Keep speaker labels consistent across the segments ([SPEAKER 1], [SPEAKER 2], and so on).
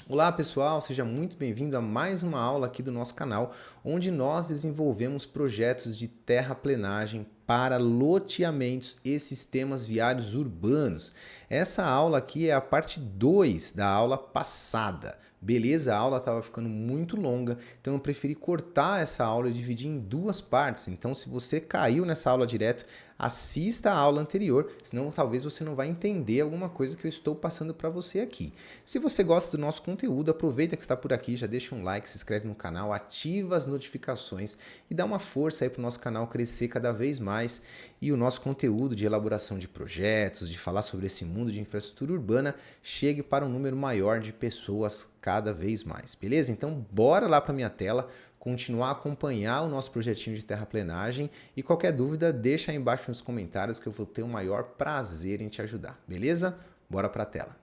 [SPEAKER 1] Olá pessoal, seja muito bem-vindo a mais uma aula aqui do nosso canal, onde nós desenvolvemos projetos de terraplenagem para loteamentos e sistemas viários urbanos. Essa aula aqui é a parte 2 da aula passada. Beleza? A aula estava ficando muito longa, então eu preferi cortar essa aula e dividir em duas partes. Então, se você caiu nessa aula direto, assista a aula anterior, senão talvez você não vai entender alguma coisa que eu estou passando para você aqui. Se você gosta do nosso conteúdo, aproveita que está por aqui, já deixa um like, se inscreve no canal, ativa as notificações e dá uma força aí para o nosso canal crescer cada vez mais e o nosso conteúdo de elaboração de projetos, de falar sobre esse mundo de infraestrutura urbana, chegue para um número maior de pessoas cada vez mais, beleza? Então bora lá para minha tela, continuar a acompanhar o nosso projetinho de terraplenagem e qualquer dúvida deixa aí embaixo nos comentários que eu vou ter o maior prazer em te ajudar, beleza? Bora para a tela.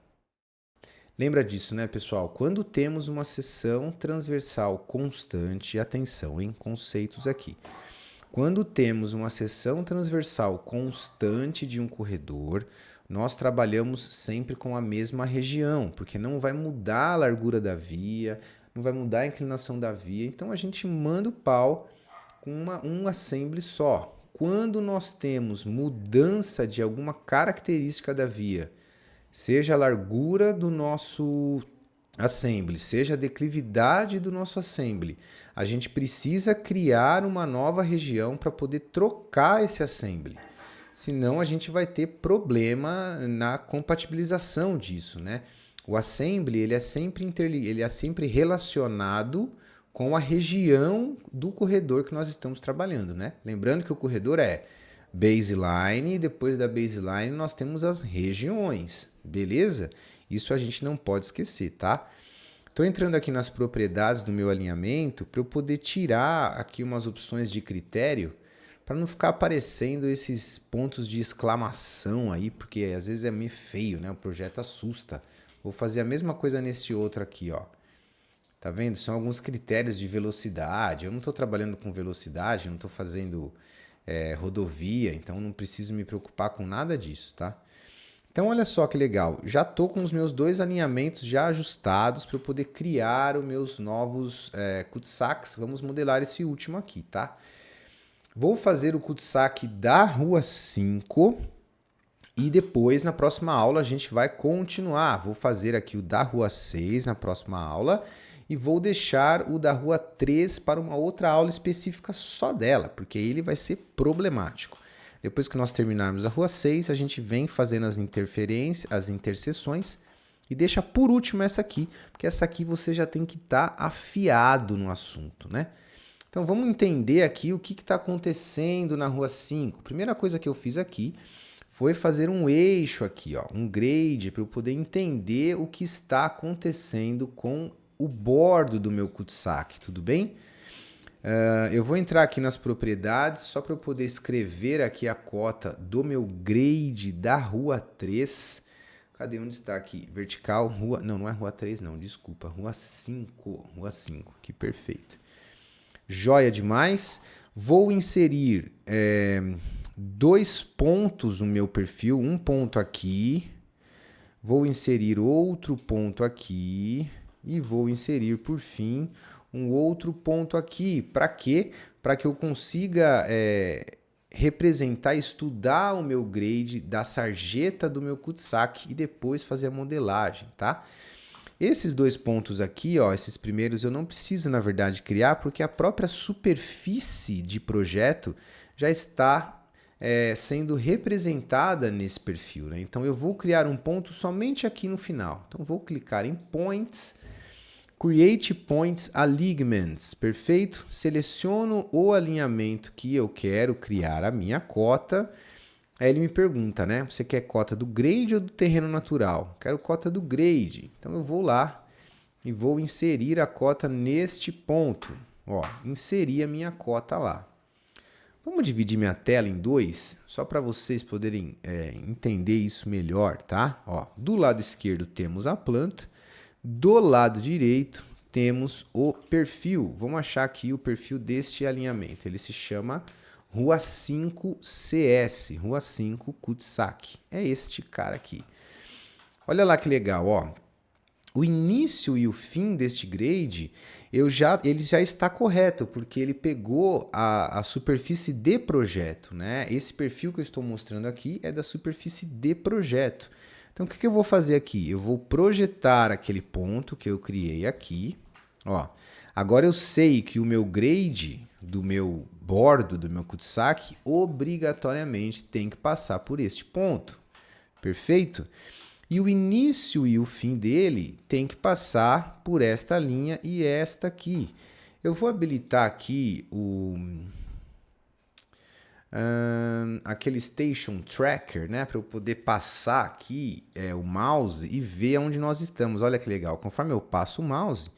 [SPEAKER 1] Lembra disso, né, pessoal? Quando temos uma seção transversal constante, atenção em conceitos aqui. Quando temos uma seção transversal constante de um corredor, nós trabalhamos sempre com a mesma região, porque não vai mudar a largura da via, não vai mudar a inclinação da via, então a gente manda o pau com um assembly só. Quando nós temos mudança de alguma característica da via, seja a largura do nosso assembly, seja a declividade do nosso assembly, a gente precisa criar uma nova região para poder trocar esse assembly. Senão a gente vai ter problema na compatibilização disso, né? O assembly ele é sempre relacionado com a região do corredor que nós estamos trabalhando, né? Lembrando que o corredor é baseline e depois da baseline nós temos as regiões, beleza? Isso a gente não pode esquecer, tá? Estou entrando aqui nas propriedades do meu alinhamento para eu poder tirar aqui umas opções de critério para não ficar aparecendo esses pontos de exclamação aí, porque às vezes é meio feio, né? O projeto assusta. Vou fazer a mesma coisa nesse outro aqui, ó. Tá vendo? São alguns critérios de velocidade. Eu não estou trabalhando com velocidade, não estou fazendo rodovia, então não preciso me preocupar com nada disso, tá? Então olha só que legal, já estou com os meus dois alinhamentos já ajustados para eu poder criar os meus novos cul-de-sacs. Vamos modelar esse último aqui, tá? Vou fazer o cul-de-sac da rua 5 e depois na próxima aula a gente vai continuar. Vou fazer aqui o da rua 6 na próxima aula e vou deixar o da rua 3 para uma outra aula específica só dela, porque ele vai ser problemático. Depois que nós terminarmos a rua 6, a gente vem fazendo as interferências, as interseções e deixa por último essa aqui, porque essa aqui você já tem que estar afiado no assunto, né? Então vamos entender aqui o que está acontecendo na rua 5. Primeira coisa que eu fiz aqui foi fazer um eixo aqui, ó, um grade, para eu poder entender o que está acontecendo com o bordo do meu cul-de-sac, tudo bem? Eu vou entrar aqui nas propriedades só para eu poder escrever aqui a cota do meu grade da rua 3. Cadê? Onde está aqui? Vertical, rua... Não, não é rua 3 não, desculpa. Rua 5. Rua 5, que perfeito. Joia demais. Vou inserir dois pontos no meu perfil. Um ponto aqui. Vou inserir outro ponto aqui. E vou inserir, por fim, um outro ponto aqui. Para quê? Para que eu consiga representar, estudar o meu grade da sarjeta do meu cul-de-sac e depois fazer a modelagem, tá? Esses dois pontos aqui, ó, esses primeiros eu não preciso, na verdade, criar, porque a própria superfície de projeto já está sendo representada nesse perfil, né? Então eu vou criar um ponto somente aqui no final. Então vou clicar em Points, Create Points Alignments, perfeito? Seleciono o alinhamento que eu quero criar a minha cota. Aí ele me pergunta, né? Você quer cota do grade ou do terreno natural? Quero cota do grade. Então eu vou lá e vou inserir a cota neste ponto. Ó, inseri a minha cota lá. Vamos dividir minha tela em dois, só para vocês poderem entender isso melhor, tá? Ó, do lado esquerdo temos a planta, do lado direito temos o perfil. Vamos achar aqui o perfil deste alinhamento. Ele se chama Rua 5 CS, Rua 5 cul-de-sac. É este cara aqui. Olha lá que legal, ó. O início e o fim deste grade, ele já está correto, porque ele pegou a superfície de projeto, né? Esse perfil que eu estou mostrando aqui é da superfície de projeto. Então, o que eu vou fazer aqui? Eu vou projetar aquele ponto que eu criei aqui. Ó, agora eu sei que o meu grade do meu bordo, do meu cul-de-sac, obrigatoriamente tem que passar por este ponto. Perfeito? E o início e o fim dele tem que passar por esta linha e esta aqui. Eu vou habilitar aqui aquele Station Tracker, né, para eu poder passar aqui o mouse e ver onde nós estamos. Olha que legal, conforme eu passo o mouse,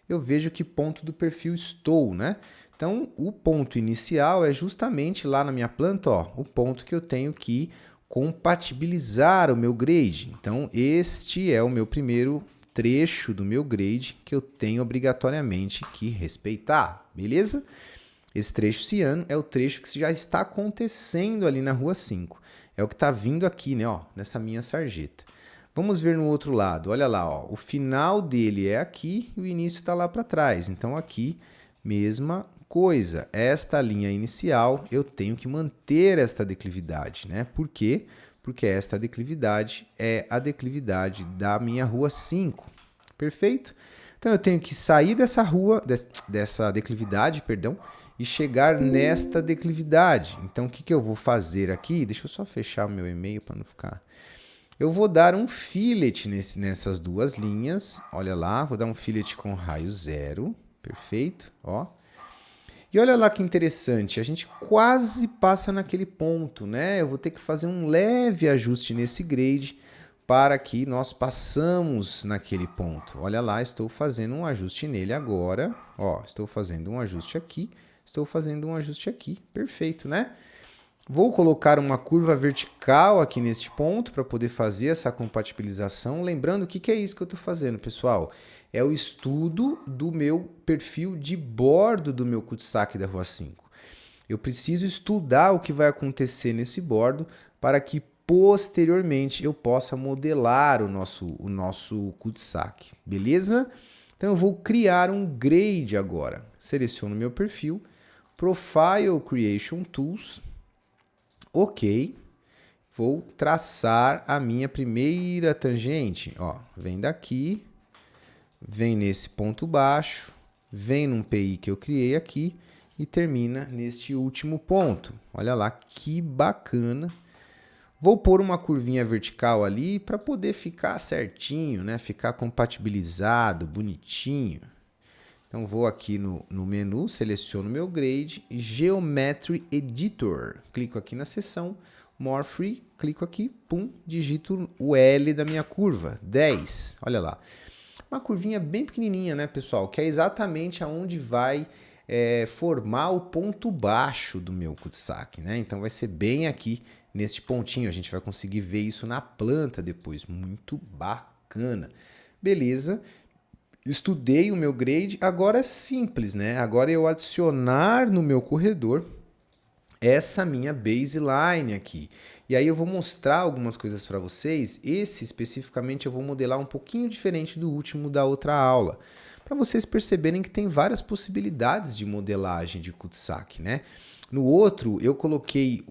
[SPEAKER 1] eu vejo que ponto do perfil estou, né? Então, o ponto inicial é justamente lá na minha planta, ó, o ponto que eu tenho que compatibilizar o meu grade. Então, este é o meu primeiro trecho do meu grade que eu tenho obrigatoriamente que respeitar, beleza? Esse trecho ciano é o trecho que já está acontecendo ali na rua 5. É o que está vindo aqui, né, ó, nessa minha sarjeta. Vamos ver no outro lado. Olha lá, ó, o final dele é aqui e o início está lá para trás. Então, aqui, mesma coisa. Esta linha inicial, eu tenho que manter esta declividade, né? Por quê? Porque esta declividade é a declividade da minha rua 5. Perfeito? Então, eu tenho que sair dessa rua, dessa declividade, perdão, e chegar nesta declividade. Então, o que eu vou fazer aqui? Deixa eu só fechar o meu e-mail para não ficar... Eu vou dar um fillet nessas duas linhas. Olha lá, vou dar um fillet com raio 0. Perfeito, ó. E olha lá que interessante, a gente quase passa naquele ponto, né? Eu vou ter que fazer um leve ajuste nesse grade para que nós passamos naquele ponto. Olha lá, estou fazendo um ajuste nele agora. Ó, estou fazendo um ajuste aqui, estou fazendo um ajuste aqui. Perfeito, né? Vou colocar uma curva vertical aqui neste ponto para poder fazer essa compatibilização. Lembrando, o que é isso que eu estou fazendo, pessoal? É o estudo do meu perfil de bordo do meu cul-de-sac da rua 5. Eu preciso estudar o que vai acontecer nesse bordo para que posteriormente eu possa modelar o nosso cul-de-sac, beleza? Então eu vou criar um grade agora. Seleciono meu perfil, Profile Creation Tools, ok. Vou traçar a minha primeira tangente. Ó, vem daqui, vem nesse ponto baixo, vem num PI que eu criei aqui e termina neste último ponto. Olha lá que bacana. Vou pôr uma curvinha vertical ali para poder ficar certinho, né? Ficar compatibilizado, bonitinho. Então vou aqui no menu, seleciono meu grade, Geometry Editor. Clico aqui na seção More Free, clico aqui, pum, digito o L da minha curva, 10. Olha lá. Uma curvinha bem pequenininha, né, pessoal? Que é exatamente aonde vai formar o ponto baixo do meu cul-de-sac, né? Então vai ser bem aqui neste pontinho. A gente vai conseguir ver isso na planta depois. Muito bacana. Beleza. Estudei o meu grade. Agora é simples, né? Agora eu adicionar no meu corredor essa minha baseline aqui. E aí eu vou mostrar algumas coisas para vocês. Esse especificamente eu vou modelar um pouquinho diferente do último da outra aula, para vocês perceberem que tem várias possibilidades de modelagem de cul-de-sac, né? No outro eu coloquei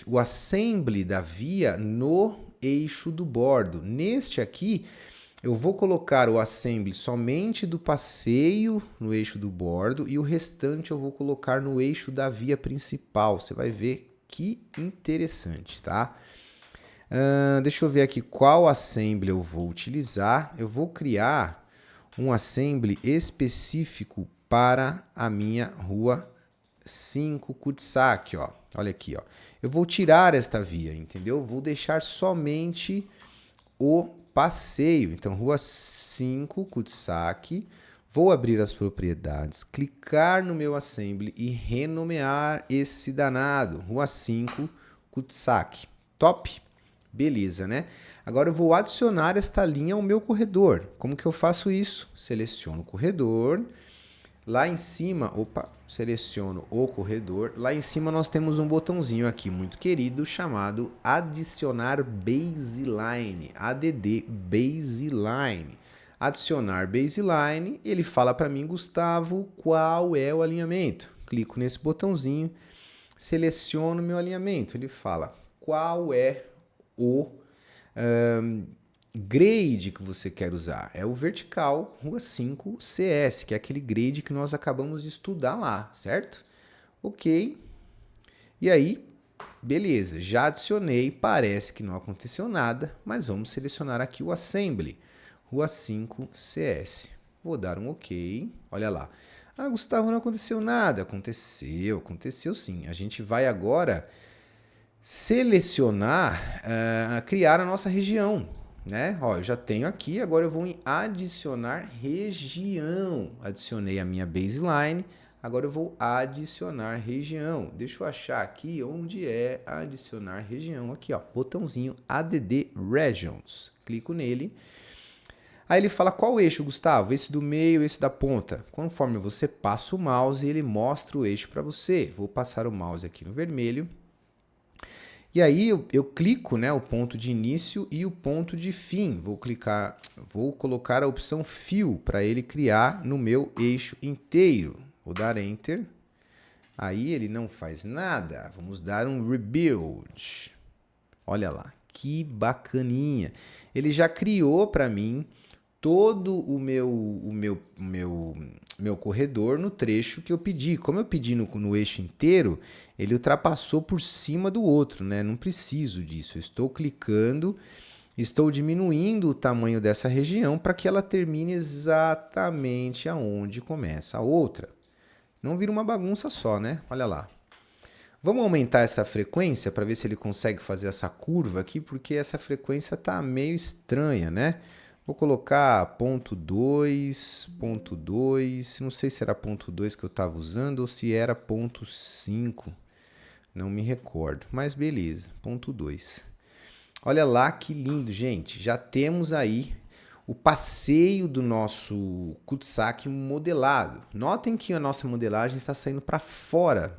[SPEAKER 1] o assembly da via no eixo do bordo. Neste aqui eu vou colocar o assembly somente do passeio no eixo do bordo e o restante eu vou colocar no eixo da via principal. Você vai ver que interessante, tá? Deixa eu ver aqui qual assembly eu vou utilizar. Eu vou criar um assembly específico para a minha rua 5 cul-de-sac, ó. Olha aqui, ó. Eu vou tirar esta via, entendeu? Vou deixar somente o passeio. Então, rua 5, cul-de-sac. Vou abrir as propriedades, clicar no meu assembly e renomear esse danado. Rua 5, cul-de-sac. Top? Beleza, né? Agora eu vou adicionar esta linha ao meu corredor. Como que eu faço isso? Seleciono o corredor. Lá em cima, seleciono o corredor. Lá em cima nós temos um botãozinho aqui muito querido chamado adicionar baseline, ADD baseline. adicionar baseline, ele fala para mim, Gustavo, qual é o alinhamento. Clico nesse botãozinho, seleciono o meu alinhamento. Ele fala qual é o grade que você quer usar. É o vertical Rua 5 CS, que é aquele grade que nós acabamos de estudar lá, certo? Ok. E aí, beleza, já adicionei, parece que não aconteceu nada, mas vamos selecionar aqui o Assembly, Rua 5 CS. Vou dar um OK, olha lá. Ah, Gustavo, não aconteceu nada. Aconteceu sim. A gente vai agora selecionar, criar a nossa região, né? Ó, eu já tenho aqui, agora eu vou em adicionar região. Adicionei a minha baseline, agora eu vou adicionar região. Deixa eu achar aqui onde é adicionar região. Aqui, ó, botãozinho ADD Regions. Clico nele. Aí ele fala qual eixo, Gustavo? Esse do meio, esse da ponta. Conforme você passa o mouse, ele mostra o eixo para você. Vou passar o mouse aqui no vermelho. E aí eu clico, né, o ponto de início e o ponto de fim. Vou colocar a opção Fill para ele criar no meu eixo inteiro. Vou dar Enter. Aí ele não faz nada. Vamos dar um Rebuild. Olha lá, que bacaninha. Ele já criou para mim todo o meu corredor no trecho que eu pedi. Como eu pedi no eixo inteiro, ele ultrapassou por cima do outro, né? Não preciso disso. Eu estou clicando, estou diminuindo o tamanho dessa região para que ela termine exatamente aonde começa a outra. Não vira uma bagunça só, né? Olha lá. Vamos aumentar essa frequência para ver se ele consegue fazer essa curva aqui, porque essa frequência está meio estranha, né? Vou colocar ponto 2, não sei se era ponto 2 que eu estava usando ou se era ponto 5, não me recordo, mas beleza, ponto 2. Olha lá que lindo, gente, já temos aí o passeio do nosso cul-de-sac modelado. Notem que a nossa modelagem está saindo para fora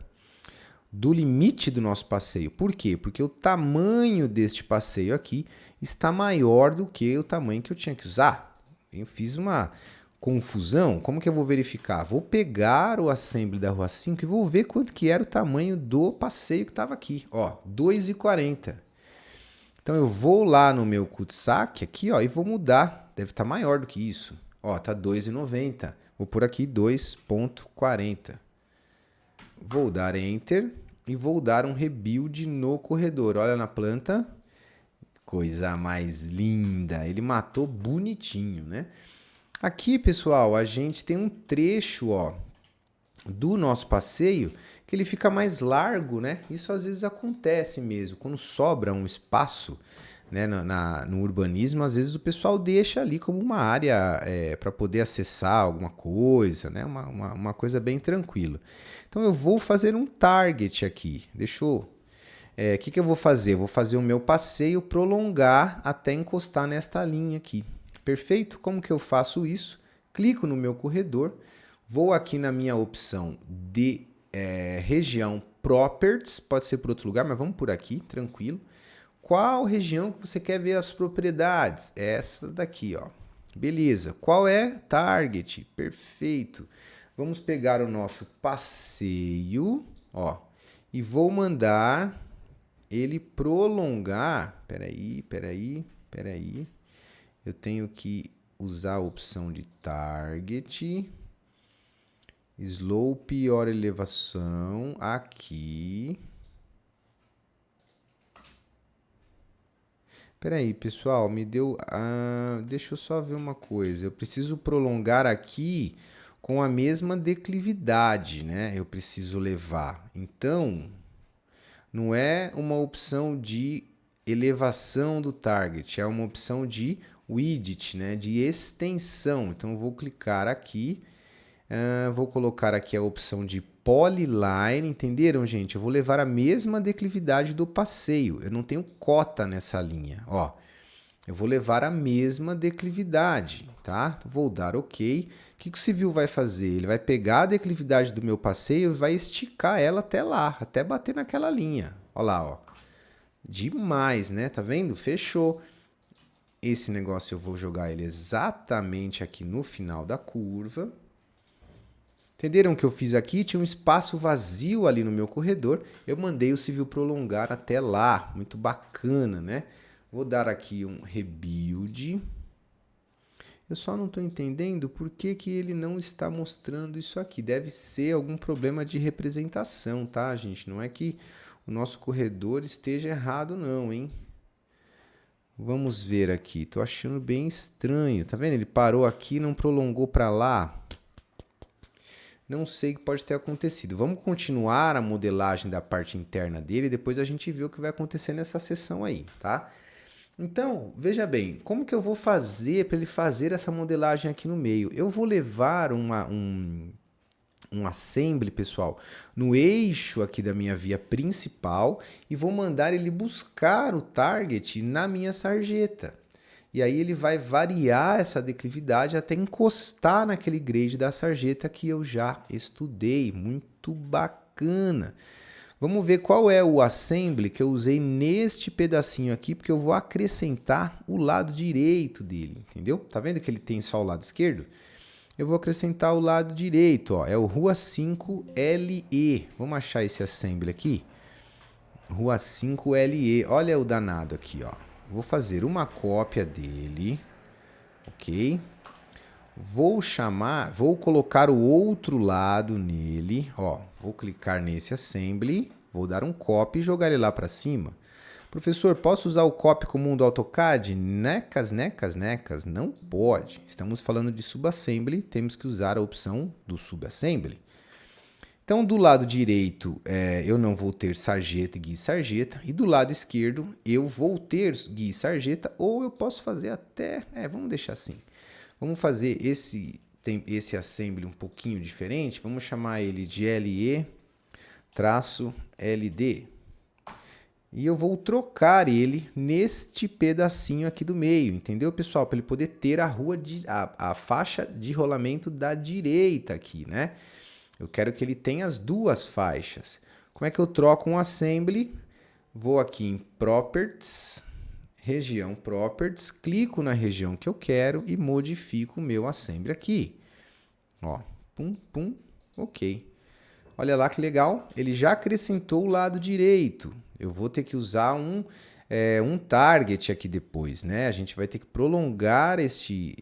[SPEAKER 1] do limite do nosso passeio. Por quê? Porque o tamanho deste passeio aqui está maior do que o tamanho que eu tinha que usar. Eu fiz uma confusão. Como que eu vou verificar? Vou pegar o assembly da Rua 5 e vou ver quanto que era o tamanho do passeio que estava aqui. Ó, 2,40. Então eu vou lá no meu cul-de-sac aqui, ó, e vou mudar. Deve estar maior do que isso. Ó, tá 2,90. Vou por aqui 2,40. Vou dar Enter e vou dar um Rebuild no corredor. Olha na planta. Coisa mais linda. Ele matou bonitinho, né? Aqui, pessoal, a gente tem um trecho, ó, do nosso passeio que ele fica mais largo, né? Isso às vezes acontece mesmo. Quando sobra um espaço, né, no urbanismo, às vezes o pessoal deixa ali como uma área para poder acessar alguma coisa, né? Uma coisa bem tranquila. Então eu vou fazer um target aqui. Deixa eu... O que eu vou fazer? Eu vou fazer o meu passeio prolongar até encostar nesta linha aqui. Perfeito? Como que eu faço isso? Clico no meu corredor, vou aqui na minha opção de região Properties, pode ser por outro lugar, mas vamos por aqui, tranquilo. Qual região que você quer ver as propriedades? Essa daqui, ó. Beleza. Qual é? Target. Perfeito. Vamos pegar o nosso passeio, ó, e vou mandar ele prolongar. Peraí. Eu tenho que usar a opção de target, slope, hora elevação, aqui. Peraí, pessoal, me deu... deixa eu só ver uma coisa. Eu preciso prolongar aqui com a mesma declividade, né? Eu preciso levar. Então, não é uma opção de elevação do target, é uma opção de width, né? De extensão. Então, eu vou clicar aqui, vou colocar aqui a opção de polyline, entenderam, gente? Eu vou levar a mesma declividade do passeio, eu não tenho cota nessa linha, ó. Eu vou levar a mesma declividade, tá? Vou dar OK. O que o civil vai fazer? Ele vai pegar a declividade do meu passeio e vai esticar ela até lá, até bater naquela linha. Olha lá, ó. Demais, né? Tá vendo? Fechou. Esse negócio eu vou jogar ele exatamente aqui no final da curva. Entenderam o que eu fiz aqui? Tinha um espaço vazio ali no meu corredor. Eu mandei o civil prolongar até lá. Muito bacana, né? Vou dar aqui um rebuild. Eu só não estou entendendo por que que ele não está mostrando isso aqui. Deve ser algum problema de representação, tá, gente? Não é que o nosso corredor esteja errado, não, hein? Vamos ver aqui. Tô achando bem estranho. Tá vendo? Ele parou aqui e não prolongou para lá. Não sei o que pode ter acontecido. Vamos continuar a modelagem da parte interna dele e depois a gente vê o que vai acontecer nessa seção aí, tá? Então, veja bem, como que eu vou fazer para ele fazer essa modelagem aqui no meio? Eu vou levar um assembly, pessoal, no eixo aqui da minha via principal e vou mandar ele buscar o target na minha sarjeta. E aí ele vai variar essa declividade até encostar naquele grade da sarjeta que eu já estudei. Muito bacana. Vamos ver qual é o assembly que eu usei neste pedacinho aqui, porque eu vou acrescentar o lado direito dele, entendeu? Tá vendo que ele tem só o lado esquerdo? Eu vou acrescentar o lado direito, ó, é o Rua 5 LE. Vamos achar esse assembly aqui? Rua 5 LE. Olha o danado aqui, ó. Vou fazer uma cópia dele, ok? Vou colocar o outro lado nele, ó. Vou clicar nesse assembly, vou dar um copy e jogar ele lá para cima. Professor, posso usar o copy comum do AutoCAD? Necas, não pode. Estamos falando de subassembly, temos que usar a opção do subassembly. Então, do lado direito, eu não vou ter sarjeta e guia sarjeta. E do lado esquerdo, eu vou ter guia sarjeta, ou eu posso fazer até... vamos deixar assim. Vamos fazer esse assembly um pouquinho diferente. Vamos chamar ele de LE-LD. E eu vou trocar ele neste pedacinho aqui do meio, entendeu, pessoal? Para ele poder ter a faixa de rolamento da direita aqui, né? Eu quero que ele tenha as duas faixas. Como é que eu troco um assembly? Vou aqui em Properties, região Properties, clico na região que eu quero e modifico o meu assembly aqui. Ó, pum, pum, ok. Olha lá que legal, ele já acrescentou o lado direito. Eu vou ter que usar um target aqui depois, né? A gente vai ter que prolongar esse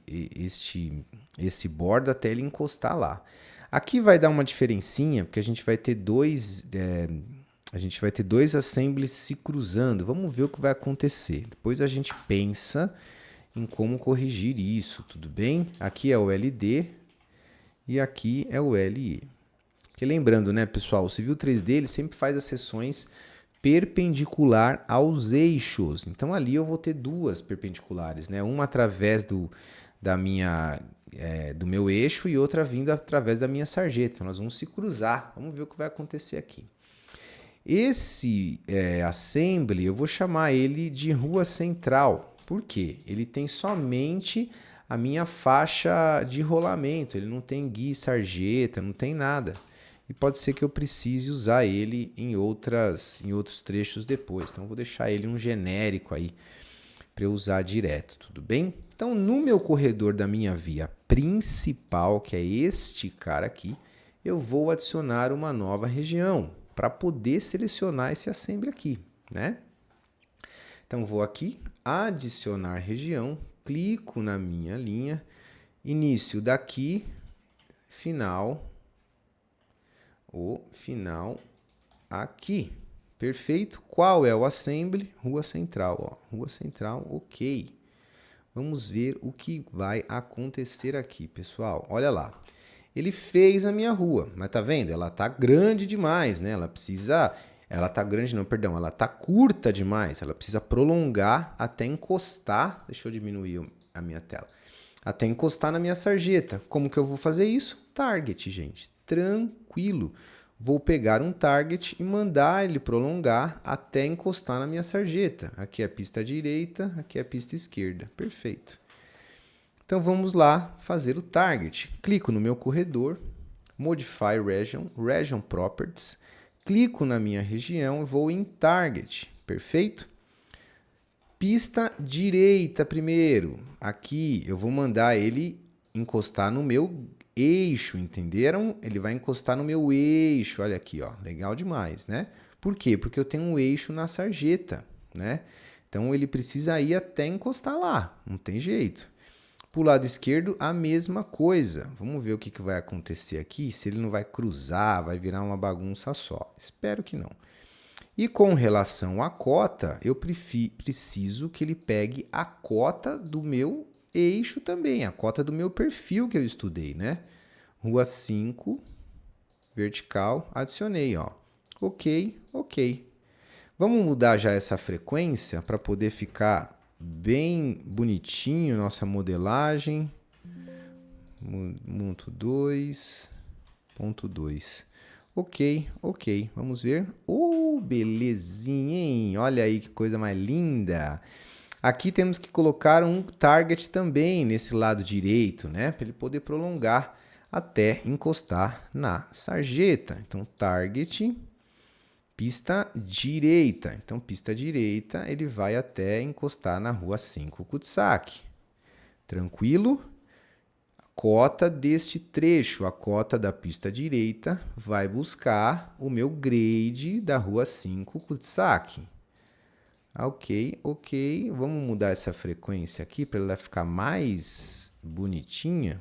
[SPEAKER 1] borda até ele encostar lá. Aqui vai dar uma diferencinha, porque a gente vai ter dois assemblies se cruzando. Vamos ver o que vai acontecer. Depois a gente pensa em como corrigir isso, tudo bem? Aqui é o LD e aqui é o LE. Porque lembrando, né, pessoal, o Civil 3D ele sempre faz as seções perpendicular aos eixos. Então ali eu vou ter duas perpendiculares, né? Uma através do meu eixo e outra vindo através da minha sarjeta. Então, nós vamos se cruzar. Vamos ver o que vai acontecer aqui. Esse assembly, eu vou chamar ele de rua central. Por quê? Ele tem somente a minha faixa de rolamento. Ele não tem guia, sarjeta, não tem nada. E pode ser que eu precise usar ele em outros trechos depois. Então, eu vou deixar ele um genérico aí para eu usar direto, tudo bem? Então, no meu corredor da minha via principal, que é este cara aqui, eu vou adicionar uma nova região para poder selecionar esse assembly aqui, né? Então, vou aqui, adicionar região, clico na minha linha, início daqui, final, o final aqui. Perfeito. Qual é o assembly? Rua central, ó. Rua central, ok. Vamos ver o que vai acontecer aqui, pessoal. Olha lá. Ele fez a minha rua, mas tá vendo? Ela tá grande demais, né? Ela tá grande não, perdão. Ela tá curta demais. Ela precisa prolongar até encostar. Deixa eu diminuir a minha tela. Até encostar na minha sarjeta. Como que eu vou fazer isso? Target, gente. Tranquilo. Vou pegar um target e mandar ele prolongar até encostar na minha sarjeta. Aqui é a pista direita, aqui é a pista esquerda. Perfeito. Então vamos lá fazer o target. Clico no meu corredor, Modify Region, Region Properties. Clico na minha região e vou em Target. Perfeito? Pista direita primeiro. Aqui eu vou mandar ele encostar no meu eixo, entenderam? Ele vai encostar no meu eixo. Olha aqui, ó, legal demais, né? Por quê? Porque eu tenho um eixo na sarjeta, né? Então ele precisa ir até encostar lá, não tem jeito. Para o lado esquerdo, a mesma coisa. Vamos ver o que vai acontecer aqui, se ele não vai cruzar, vai virar uma bagunça só. Espero que não. E com relação à cota, eu preciso que ele pegue a cota do meu eixo também, a cota do meu perfil que eu estudei, né? Rua 5, vertical, adicionei, ó. Ok, ok. Vamos mudar já essa frequência para poder ficar bem bonitinho nossa modelagem. Monto 2.2. Ok, ok. Vamos ver. Belezinha, hein? Olha aí que coisa mais linda. Aqui temos que colocar um target também nesse lado direito, né? Para ele poder prolongar até encostar na sarjeta. Então, target, pista direita. Então, pista direita, ele vai até encostar na rua 5 Cutsac. Tranquilo? Cota deste trecho, a cota da pista direita, vai buscar o meu grade da rua 5 Cutsac. Ok, ok. Vamos mudar essa frequência aqui para ela ficar mais bonitinha.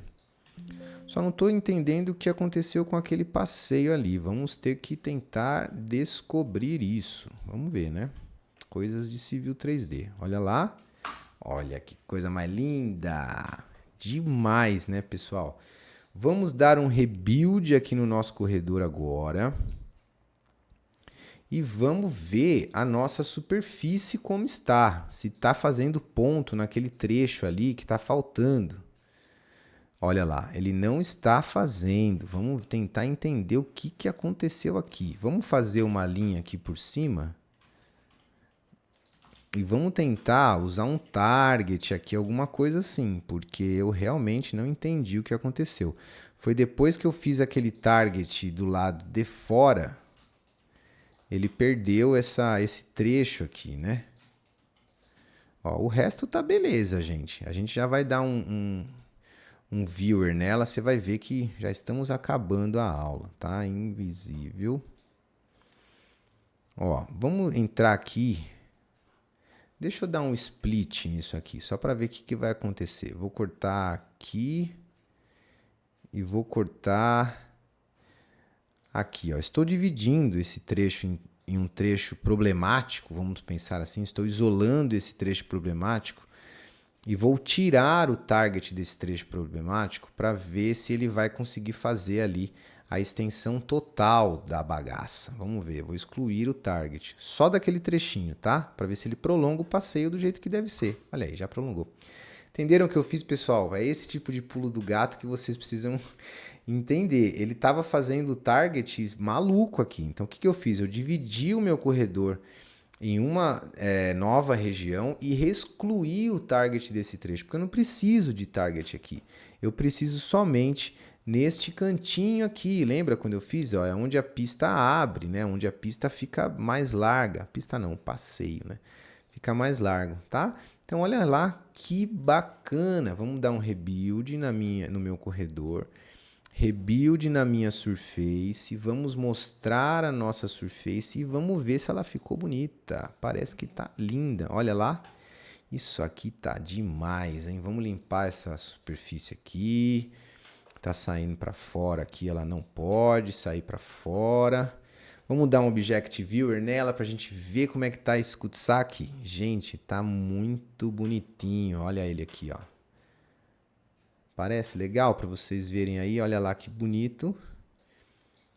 [SPEAKER 1] Só não estou entendendo o que aconteceu com aquele passeio ali. Vamos ter que tentar descobrir isso. Vamos ver, né? Coisas de Civil 3D. Olha lá. Olha que coisa mais linda. Demais, né, pessoal? Vamos dar um rebuild aqui no nosso corredor agora. E vamos ver a nossa superfície como está. Se está fazendo ponto naquele trecho ali que está faltando. Olha lá, ele não está fazendo. Vamos tentar entender o que aconteceu aqui. Vamos fazer uma linha aqui por cima. E vamos tentar usar um target aqui, alguma coisa assim, porque eu realmente não entendi o que aconteceu. Foi depois que eu fiz aquele target do lado de fora, ele perdeu esse trecho aqui, né? Ó, o resto tá beleza, gente. A gente já vai dar um viewer nela, você vai ver que já estamos acabando a aula, tá? Invisível. Ó, vamos entrar aqui. Deixa eu dar um split nisso aqui, só para ver o que vai acontecer. Vou cortar aqui e vou cortar aqui. Ó. Estou dividindo esse trecho em um trecho problemático, vamos pensar assim. Estou isolando esse trecho problemático e vou tirar o target desse trecho problemático para ver se ele vai conseguir fazer ali a extensão total da bagaça. Vamos ver, vou excluir o target, só daquele trechinho, tá? Para ver se ele prolonga o passeio do jeito que deve ser. Olha aí, já prolongou. Entenderam o que eu fiz, pessoal? É esse tipo de pulo do gato que vocês precisam entender. Ele estava fazendo target maluco aqui. Então, o que eu fiz? Eu dividi o meu corredor em uma nova região e excluí o target desse trecho, porque eu não preciso de target aqui. Eu preciso somente neste cantinho aqui. Lembra quando eu fiz? Ó, é onde a pista abre, né? Onde a pista fica mais larga. Pista não, passeio, né? Fica mais largo, tá? Então, olha lá que bacana. Vamos dar um rebuild no meu corredor. Rebuild na minha surface. Vamos mostrar a nossa surface e vamos ver se ela ficou bonita. Parece que tá linda. Olha lá. Isso aqui tá demais, hein? Vamos limpar essa superfície aqui. Tá saindo para fora aqui, ela não pode sair para fora. Vamos dar um Object Viewer nela para a gente ver como é que tá esse Cutsac. Gente, tá muito bonitinho. Olha ele aqui, ó. Parece legal para vocês verem aí. Olha lá que bonito.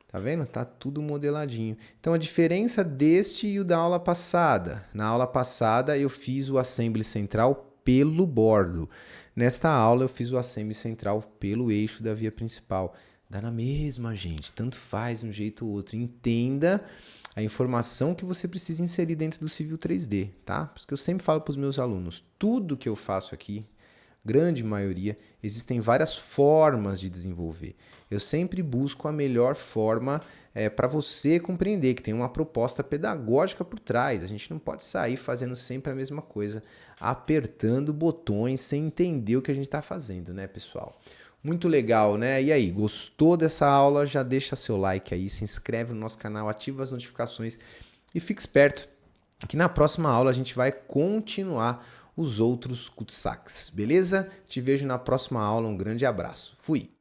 [SPEAKER 1] Tá vendo? Tá tudo modeladinho. Então, a diferença deste e o da aula passada. Na aula passada, eu fiz o assembly central pelo bordo. Nesta aula, eu fiz o assembly central pelo eixo da via principal. Dá na mesma, gente. Tanto faz um jeito ou outro. Entenda a informação que você precisa inserir dentro do Civil 3D, tá? Por isso que eu sempre falo para os meus alunos, tudo que eu faço aqui grande maioria, existem várias formas de desenvolver. Eu sempre busco a melhor forma para você compreender que tem uma proposta pedagógica por trás. A gente não pode sair fazendo sempre a mesma coisa, apertando botões sem entender o que a gente está fazendo, né, pessoal? Muito legal, né? E aí, gostou dessa aula? Já deixa seu like aí, se inscreve no nosso canal, ativa as notificações e fique esperto que na próxima aula a gente vai continuar os outros cutsacs, beleza? Te vejo na próxima aula, um grande abraço. Fui!